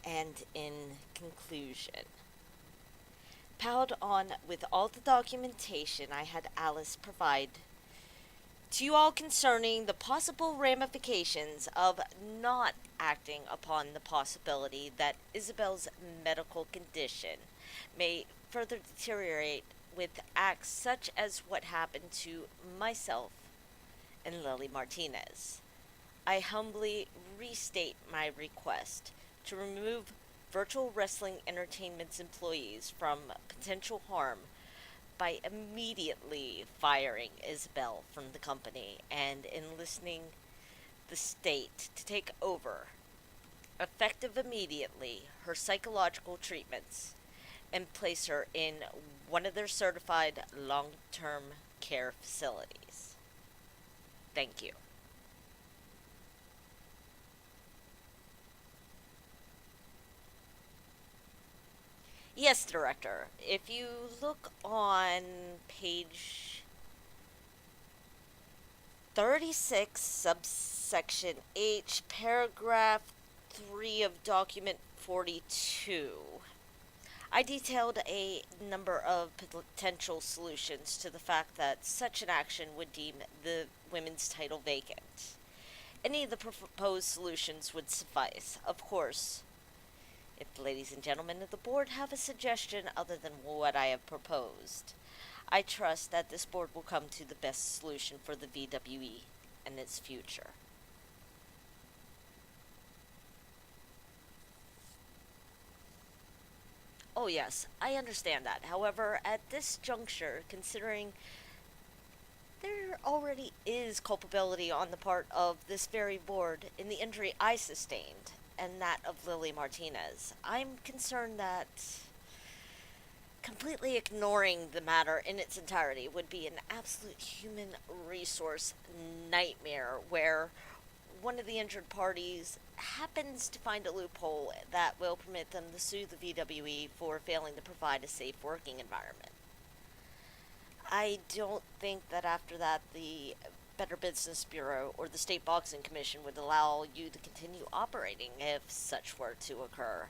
And in conclusion, piled on with all the documentation I had Alice provide to you all concerning the possible ramifications of not acting upon the possibility that Isabel's medical condition may further deteriorate with acts such as what happened to myself and Lily Martinez. I humbly restate my request to remove Virtual Wrestling Entertainment's employees from potential harm by immediately firing Isabel from the company and enlisting the state to take over, effective immediately, her psychological treatments and place her in one of their certified long term care facilities. Thank you. Yes, Director. If you look on page 36, subsection H, paragraph 3 of document 42, I detailed a number of potential solutions to the fact that such an action would deem the women's title vacant. Any of the proposed solutions would suffice. Of course, if the ladies and gentlemen of the board have a suggestion other than what I have proposed, I trust that this board will come to the best solution for the VWE and its future. Oh, yes, I understand that. However, at this juncture, considering there already is culpability on the part of this very board in the injury I sustained and that of Lily Martinez, I'm concerned that completely ignoring the matter in its entirety would be an absolute human resource nightmare where one of the injured parties happens to find a loophole that will permit them to sue the VWE for failing to provide a safe working environment. I don't think that after that the Better Business Bureau or the State Boxing Commission would allow you to continue operating if such were to occur.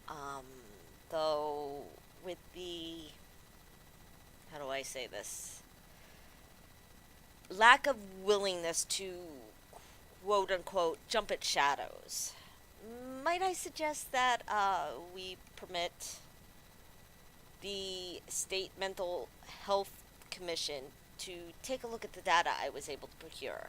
Um, though, with the, how do I say this? Lack of willingness to quote unquote jump at shadows, might I suggest that we permit the State Mental Health Commission to take a look at the data I was able to procure,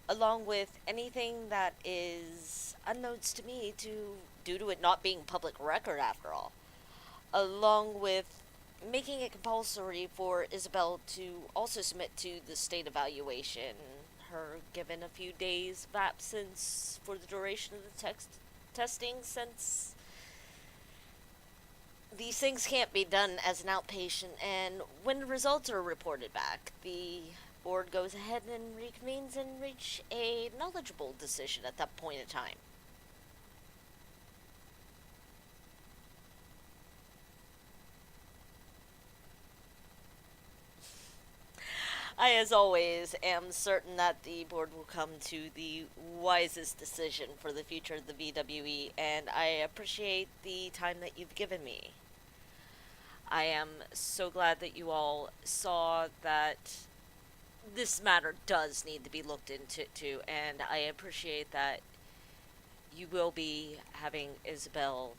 along with anything that is unknowns to me due to it not being public record after all, along with making it compulsory for Isabel to also submit to the state evaluation, her given a few days of absence for the duration of the testing, since these things can't be done as an outpatient, and when the results are reported back, the board goes ahead and reconvenes and reach a knowledgeable decision at that point in time. I, as always, am certain that the board will come to the wisest decision for the future of the VWE, and I appreciate the time that you've given me. I am so glad that you all saw that this matter does need to be looked into too, and I appreciate that you will be having Isabel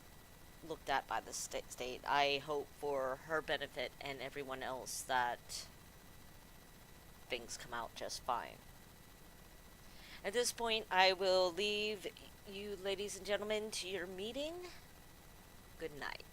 looked at by the state. I hope for her benefit and everyone else that things come out just fine. At this point, I will leave you, ladies and gentlemen, to your meeting. Good night.